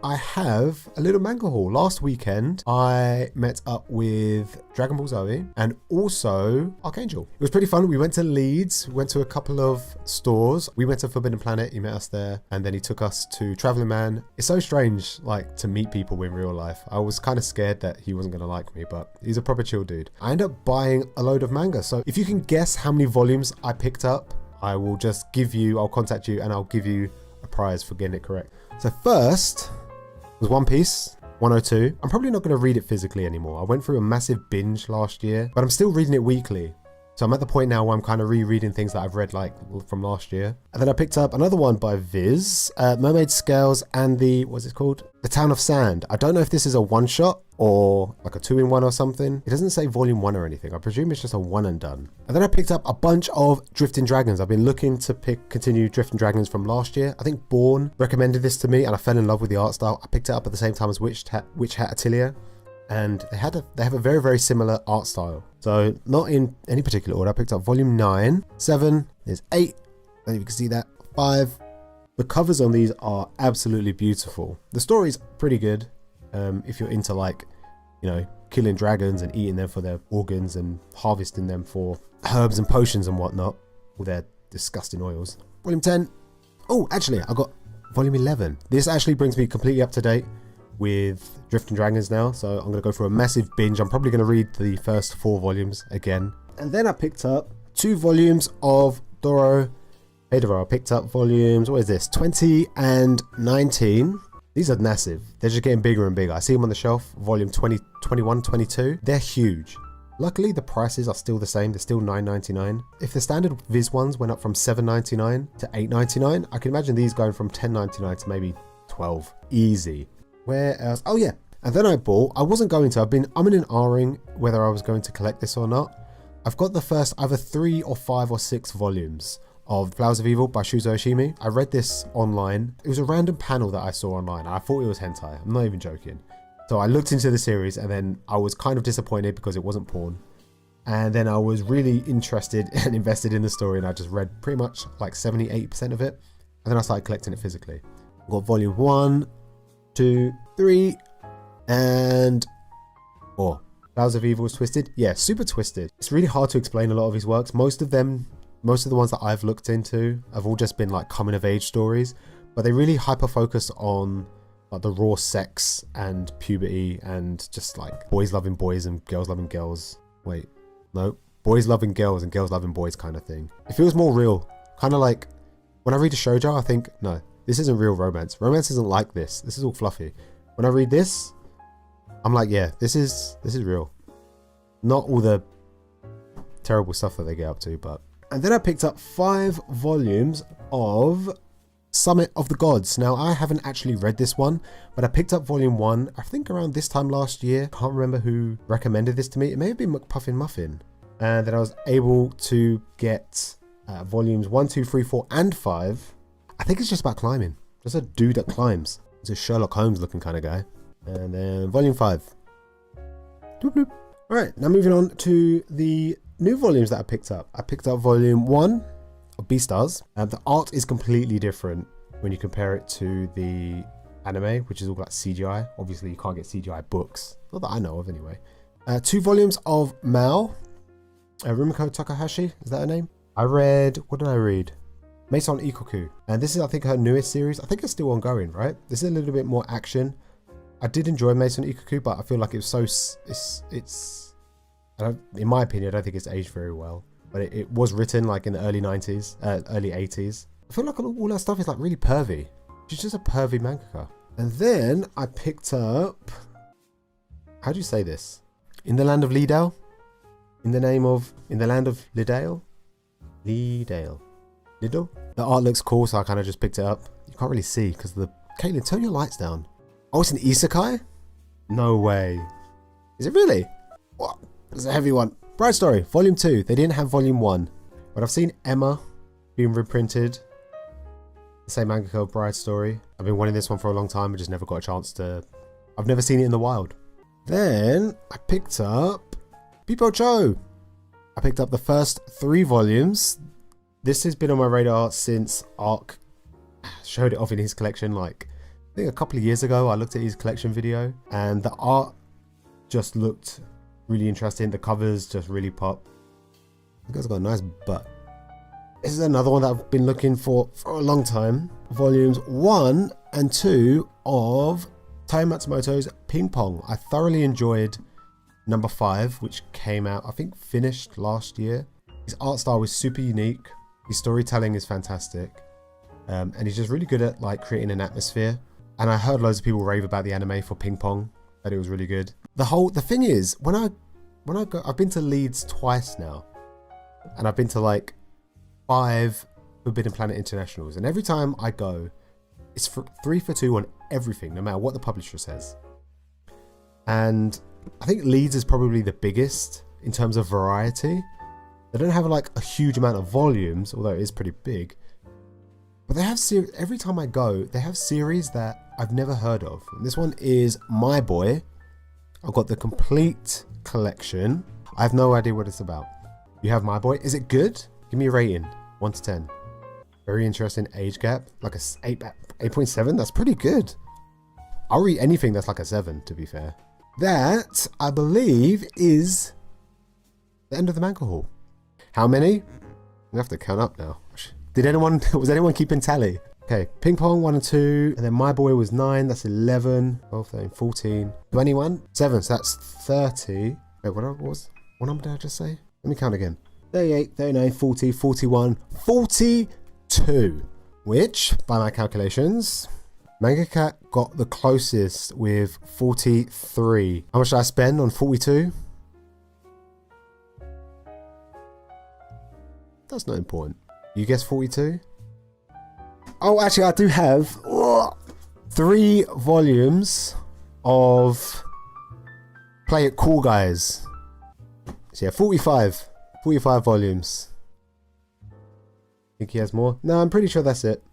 I have a little manga haul. Last weekend, I met up with Dragon Ball Zoe and also Archangel. It was pretty fun. We went to Leeds, went to a couple of stores. We went to Forbidden Planet, he met us there, and then he took us to Traveling Man. It's so strange, like, to meet people in real life. I was kind of scared that he wasn't going to like me, but he's a proper chill dude. I ended up buying a load of manga. So if you can guess how many volumes I picked up, I will just give you, I'll contact you and I'll give you a prize for getting it correct. So first was One Piece 102. I'm probably not going to read it physically anymore. I went through a massive binge last year, but I'm still reading it weekly. So I'm at the point now where I'm kind of rereading things that I've read like from last year. And then I picked up another one by Viz, Mermaid Scales and what's it called? The Town of Sand. I don't know if this is a one shot or like a 2-in-1 or something. It doesn't say volume 1 or anything. I presume it's just a one and done. And then I picked up a bunch of Drifting Dragons. I've been looking to continue Drifting Dragons from last year. I think Bourne recommended this to me and I fell in love with the art style. I picked it up at the same time as Witch Hat Atelier. And they have a very, very similar art style. So not in any particular order. I picked up volume 9, 7, there's 8, I don't know if you can see that, 5. The covers on these are absolutely beautiful. The story's pretty good. If you're into like, you know, killing dragons and eating them for their organs and harvesting them for herbs and potions and whatnot, all their disgusting oils. Volume 10. Oh, actually, I got volume 11. This actually brings me completely up to date with Drifting Dragons now, so I'm going to go for a massive binge. I'm probably going to read the first 4 volumes again. And then I picked up 2 volumes of Doro Hedoro. I picked up volumes, what is this, 20 and 19. These are massive. They're just getting bigger and bigger. I see them on the shelf, volume 20, 21, 22. They're huge. Luckily, the prices are still the same. They're still $9.99. If the standard Viz ones went up from $7.99 to $8.99, I can imagine these going from $10.99 to maybe $12. Easy. Where else? Oh yeah. And then I bought, I wasn't going to, I'm in an R-ing whether I was going to collect this or not. I've got the first either 3 or 5 or 6 volumes of Flowers of Evil by Shuzo Oshimi. I read this online. It was a random panel that I saw online. And I thought it was hentai. I'm not even joking. So I looked into the series and then I was kind of disappointed because it wasn't porn. And then I was really interested and invested in the story and I just read pretty much like 70-80% of it. And then I started collecting it physically. I got volume 1, 2, 3, and 4. Flowers of Evil is twisted. Yeah, super twisted. It's really hard to explain a lot of his works. Most of the ones that I've looked into have all just been like coming of age stories, but they really hyper focus on like the raw sex and puberty and just like boys loving boys and girls loving girls. Wait, no, boys loving girls and girls loving boys kind of thing. It feels more real. Kind of like when I read a shoujo, I think, no, this isn't real romance. Romance isn't like this. This is all fluffy. When I read this, I'm like, yeah, this is real. Not all the terrible stuff that they get up to, but. And then I picked up 5 volumes of Summit of the Gods. Now, I haven't actually read this one, but I picked up volume 1, I think around this time last year. Can't remember who recommended this to me. It may have been McPuffin Muffin. And then I was able to get volumes 1, 2, 3, 4, and 5. I think it's just about climbing. Just a dude that climbs. It's a Sherlock Holmes looking kind of guy. And then volume 5. Doop doop. Alright, now moving on to the new volumes that I picked up. I picked up volume 1 of Beastars. The art is completely different when you compare it to the anime, which is all like CGI. Obviously, you can't get CGI books. Not that I know of anyway. 2 volumes of Mao. Rumiko Takahashi, is that her name? What did I read? Maison Ikoku. And this is, I think, her newest series. I think it's still ongoing, right? This is a little bit more action. I did enjoy Maison Ikoku, but I feel like it was so, in my opinion, I don't think it's aged very well. But it was written like in the early 90s, early 80s. I feel like all that stuff is like really pervy. She's just a pervy mangaka. And then I picked up, how do you say this? In the Land of Lidale? In the Land of Lidale? Lidale. Lidl? The art looks cool, so I kind of just picked it up. You can't really see because Caitlin, turn your lights down. Oh, it's an isekai? No way. Is it really? What? It's a heavy one. Bride Story, volume 2. They didn't have volume 1. But I've seen Emma being reprinted. The same mangaka, Bride Story. I've been wanting this one for a long time. I just never got a chance to. I've never seen it in the wild. Then I picked up Pipo Cho. I picked up the first 3 volumes. This has been on my radar since Ark showed it off in his collection like think a couple of years ago I looked at his collection video and the art just looked really interesting. The covers just really pop. The guy's got a nice butt. This is another one that I've been looking for a long time. Volumes 1 and 2 of Tai Matsumoto's Ping Pong. I thoroughly enjoyed number 5, which came out, I think finished last year. His art style was super unique. His storytelling is fantastic. And he's just really good at like creating an atmosphere. And I heard loads of people rave about the anime for Ping Pong, that it was really good. The thing is, when I go, I've been to Leeds twice now. And I've been to like 5 Forbidden Planet Internationals. And every time I go, it's 3 for 2 on everything, no matter what the publisher says. And I think Leeds is probably the biggest in terms of variety. They don't have like a huge amount of volumes, although it is pretty big. But they have every time I go, they have series that I've never heard of. And this one is My Boy. I've got the complete collection. I have no idea what it's about. You have My Boy. Is it good? Give me a rating. 1 to 10. Very interesting age gap. Like a 8.7. That's pretty good. I'll read anything that's like a 7, to be fair. That, I believe, is the end of the manga haul. How many? We have to count up now. Was anyone keeping tally? Okay, Ping Pong 1 and 2, and then My Boy was 9, that's 11, 12, 13, 14, 21, 7, so that's 30. Wait, what number did I just say? Let me count again. 38, 39, 40, 41, 42, which, by my calculations, Manga Cat got the closest with 43. How much did I spend on 42? That's not important. You guess 42? Oh, actually, I do have 3 volumes of Play It Cool Guys. So yeah, 45 volumes. Think he has more? No, I'm pretty sure that's it.